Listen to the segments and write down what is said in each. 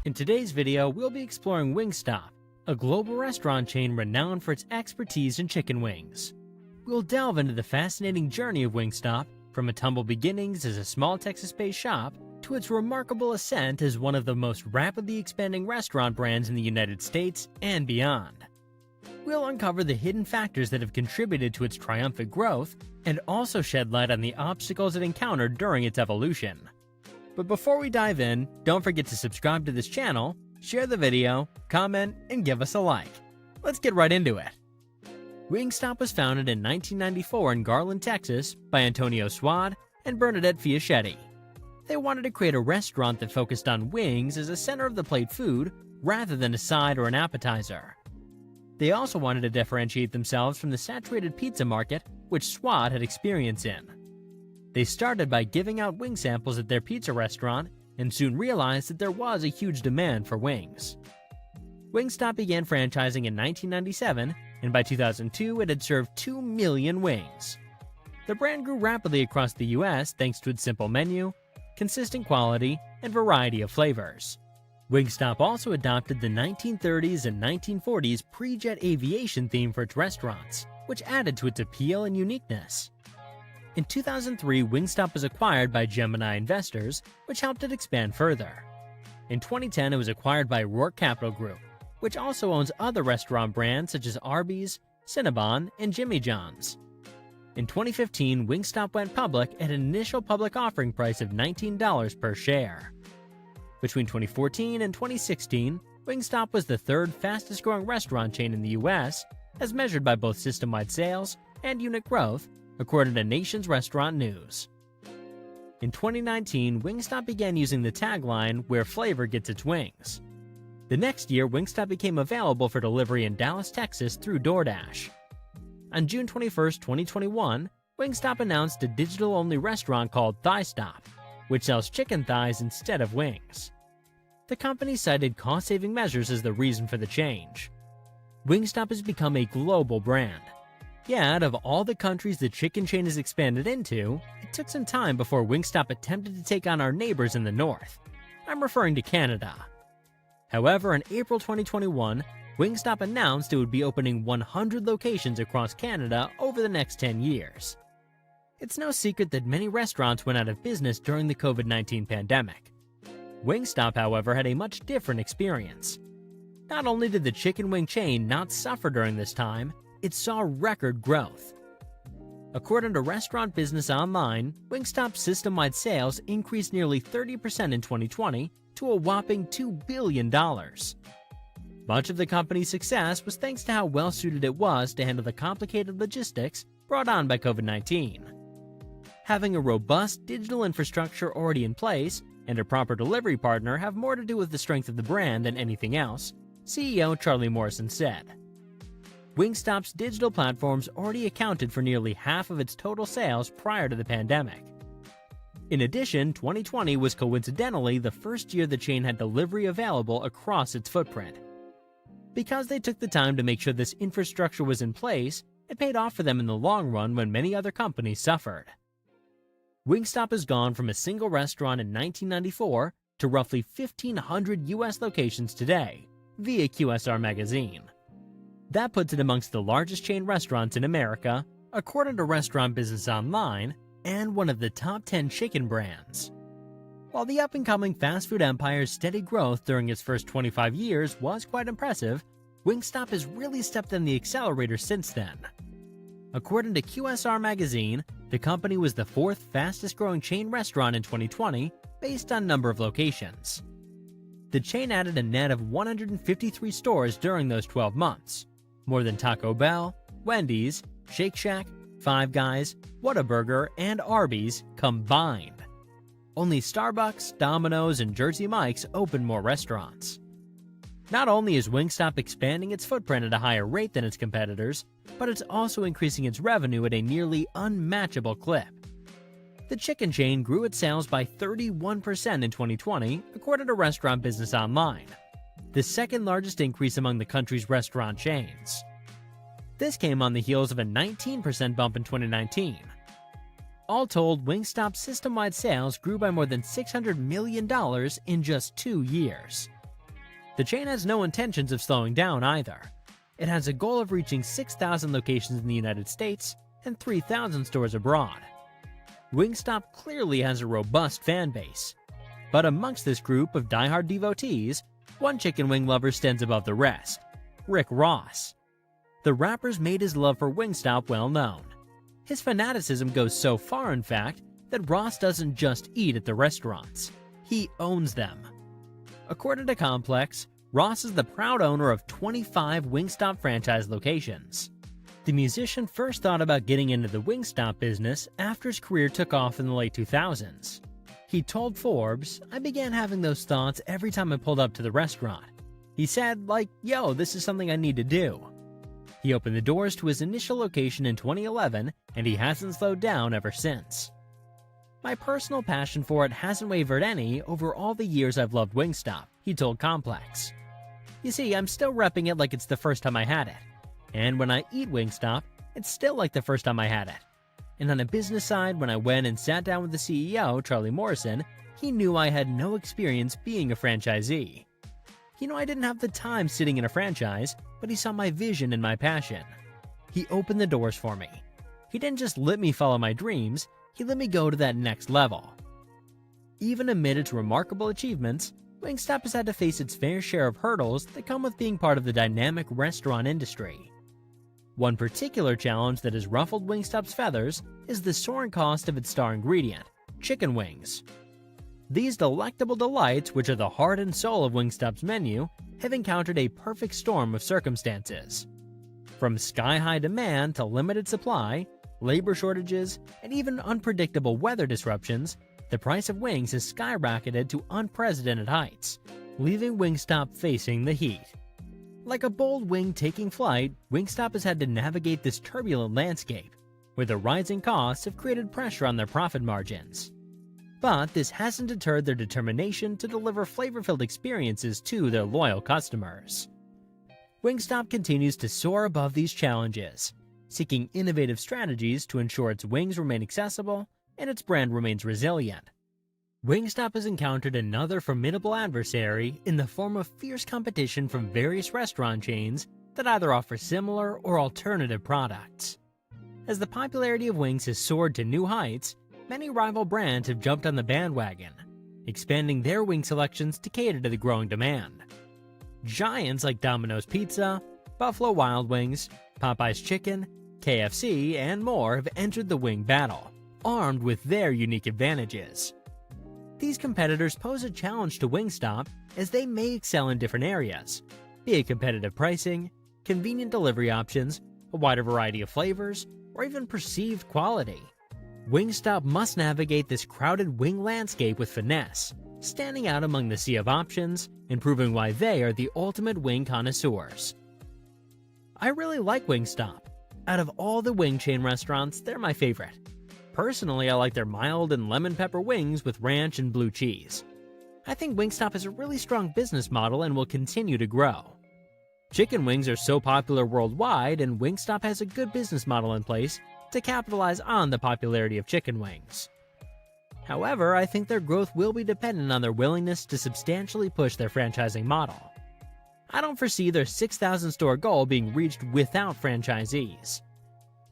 In today's video, we'll be exploring WingStop, a global restaurant chain renowned for its expertise in chicken wings. We'll delve into the fascinating journey of WingStop, from its humble beginnings as a small Texas-based shop to its remarkable ascent as one of the most rapidly expanding restaurant brands in the United States and beyond. We'll uncover the hidden factors that have contributed to its triumphant growth and also shed light on the obstacles it encountered during its evolution. But before we dive in, don't forget to subscribe to this channel, share the video, comment, and give us a like. Let's get right into it. WingStop was founded in 1994 in Garland, Texas by Antonio Swad and Bernadette Fiaschetti. They wanted to create a restaurant that focused on wings as a center-of-the-plate food rather than a side or an appetizer. They also wanted to differentiate themselves from the saturated pizza market, which Swad had experience in. They started by giving out wing samples at their pizza restaurant and soon realized that there was a huge demand for wings. WingStop began franchising in 1997, and by 2002 it had served 2 million wings. The brand grew rapidly across the US thanks to its simple menu, consistent quality, and variety of flavors. WingStop also adopted the 1930s and 1940s pre-jet aviation theme for its restaurants, which added to its appeal and uniqueness. In 2003, WingStop was acquired by Gemini Investors, which helped it expand further. In 2010, it was acquired by Rourke Capital Group, which also owns other restaurant brands such as Arby's, Cinnabon, and Jimmy John's. In 2015, WingStop went public at an initial public offering price of $19 per share. Between 2014 and 2016, WingStop was the third fastest-growing restaurant chain in the US, as measured by both system-wide sales and unit growth, according to Nation's Restaurant News. In 2019, WingStop began using the tagline, "Where flavor gets its wings." The next year, WingStop became available for delivery in Dallas, Texas through DoorDash. On June 21, 2021, WingStop announced a digital-only restaurant called ThighStop, which sells chicken thighs instead of wings. The company cited cost-saving measures as the reason for the change. WingStop has become a global brand. Yet, of all the countries the chicken chain has expanded into, it took some time before WingStop attempted to take on our neighbors in the north. I'm referring to Canada. However, in April 2021, WingStop announced it would be opening 100 locations across Canada over the next 10 years. It's no secret that many restaurants went out of business during the COVID-19 pandemic. WingStop, however, had a much different experience. Not only did the chicken wing chain not suffer during this time, it saw record growth. According to Restaurant Business Online, WingStop's system-wide sales increased nearly 30% in 2020 to a whopping $2 billion. Much of the company's success was thanks to how well-suited it was to handle the complicated logistics brought on by COVID-19. Having a robust digital infrastructure already in place and a proper delivery partner have more to do with the strength of the brand than anything else, CEO Charlie Morrison said. WingStop's digital platforms already accounted for nearly half of its total sales prior to the pandemic. In addition, 2020 was coincidentally the first year the chain had delivery available across its footprint. Because they took the time to make sure this infrastructure was in place, it paid off for them in the long run when many other companies suffered. WingStop has gone from a single restaurant in 1994 to roughly 1,500 US locations today, via QSR Magazine. That puts it amongst the largest chain restaurants in America, according to Restaurant Business Online, and one of the top 10 chicken brands. While the up-and-coming fast food empire's steady growth during its first 25 years was quite impressive, WingStop has really stepped on the accelerator since then. According to QSR Magazine, the company was the fourth fastest-growing chain restaurant in 2020 based on number of locations. The chain added a net of 153 stores during those 12 months, more than Taco Bell, Wendy's, Shake Shack, Five Guys, Whataburger, and Arby's combined. Only Starbucks, Domino's, and Jersey Mike's opened more restaurants. Not only is WingStop expanding its footprint at a higher rate than its competitors, but it's also increasing its revenue at a nearly unmatchable clip. The chicken chain grew its sales by 31% in 2020, according to Restaurant Business Online, the second largest increase among the country's restaurant chains. This came on the heels of a 19% bump in 2019. All told, WingStop's system-wide sales grew by more than $600 million in just 2 years. The chain has no intentions of slowing down either. It has a goal of reaching 6,000 locations in the United States and 3,000 stores abroad. WingStop clearly has a robust fan base. But amongst this group of diehard devotees, one chicken wing lover stands above the rest: Rick Ross. The rapper's made his love for WingStop well known. His fanaticism goes so far, in fact, that Ross doesn't just eat at the restaurants, he owns them. According to Complex, Ross is the proud owner of 25 WingStop franchise locations. The musician first thought about getting into the WingStop business after his career took off in the late 2000s. He told Forbes, "I began having those thoughts every time I pulled up to the restaurant." He said, like, "Yo, this is something I need to do." He opened the doors to his initial location in 2011, and he hasn't slowed down ever since. "My personal passion for it hasn't wavered any over all the years I've loved WingStop," he told Complex. "You see, I'm still repping it like it's the first time I had it. And when I eat WingStop, it's still like the first time I had it. And on a business side, when I went and sat down with the CEO, Charlie Morrison, he knew I had no experience being a franchisee. I didn't have the time sitting in a franchise, but he saw my vision and my passion. He opened the doors for me. He didn't just let me follow my dreams, he let me go to that next level." Even amid its remarkable achievements, WingStop has had to face its fair share of hurdles that come with being part of the dynamic restaurant industry. One particular challenge that has ruffled WingStop's feathers is the soaring cost of its star ingredient, chicken wings. These delectable delights, which are the heart and soul of WingStop's menu, have encountered a perfect storm of circumstances. From sky-high demand to limited supply, labor shortages, and even unpredictable weather disruptions, the price of wings has skyrocketed to unprecedented heights, leaving WingStop facing the heat. Like a bold wing taking flight, WingStop has had to navigate this turbulent landscape, where the rising costs have created pressure on their profit margins. But this hasn't deterred their determination to deliver flavor-filled experiences to their loyal customers. WingStop continues to soar above these challenges, seeking innovative strategies to ensure its wings remain accessible and its brand remains resilient. WingStop has encountered another formidable adversary in the form of fierce competition from various restaurant chains that either offer similar or alternative products. As the popularity of wings has soared to new heights, many rival brands have jumped on the bandwagon, expanding their wing selections to cater to the growing demand. Giants like Domino's Pizza, Buffalo Wild Wings, Popeye's Chicken, KFC, and more have entered the wing battle, armed with their unique advantages. These competitors pose a challenge to WingStop as they may excel in different areas, be it competitive pricing, convenient delivery options, a wider variety of flavors, or even perceived quality. WingStop must navigate this crowded wing landscape with finesse, standing out among the sea of options and proving why they are the ultimate wing connoisseurs. I really like WingStop. Out of all the wing chain restaurants, they're my favorite. Personally, I like their mild and lemon pepper wings with ranch and blue cheese. I think WingStop has a really strong business model and will continue to grow. Chicken wings are so popular worldwide, and WingStop has a good business model in place to capitalize on the popularity of chicken wings. However, I think their growth will be dependent on their willingness to substantially push their franchising model. I don't foresee their 6,000 store goal being reached without franchisees.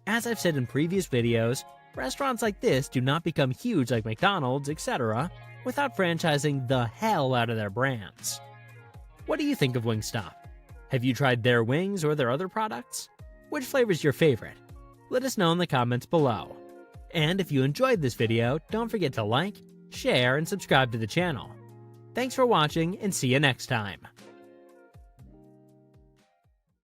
As I've said in previous videos, restaurants like this do not become huge like McDonald's, etc., without franchising the hell out of their brands. What do you think of WingStop? Have you tried their wings or their other products? Which flavor is your favorite? Let us know in the comments below. And if you enjoyed this video, don't forget to like, share, and subscribe to the channel. Thanks for watching, and see you next time.